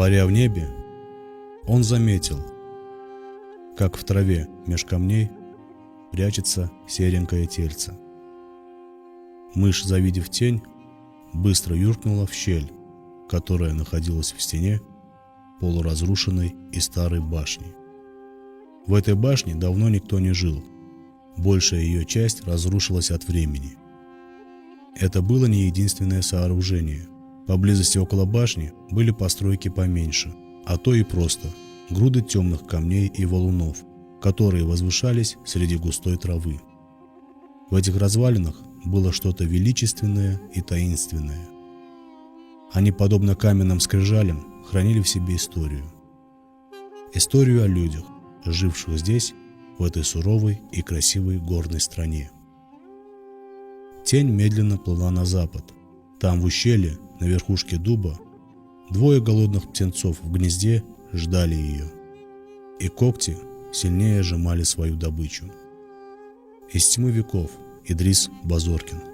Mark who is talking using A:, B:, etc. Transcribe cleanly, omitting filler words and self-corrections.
A: Паря в небе, он заметил, как в траве меж камней прячется серенькое тельце. Мышь, завидев тень, быстро юркнула в щель, которая находилась в стене полуразрушенной и старой башни. В этой башне давно никто не жил, большая ее часть разрушилась от времени. Это было не единственное сооружение. Поблизости около башни были постройки поменьше, а то и просто груды темных камней и валунов, которые возвышались среди густой травы. В этих развалинах было что-то величественное и таинственное. Они, подобно каменным скрижалям, хранили в себе историю. Историю о людях, живших здесь, в этой суровой и красивой горной стране. Тень медленно плыла на запад. Там, в ущелье, на верхушке дуба, двое голодных птенцов в гнезде ждали ее, и когти сильнее сжимали свою добычу. Из тьмы веков. Идрис Базоркин.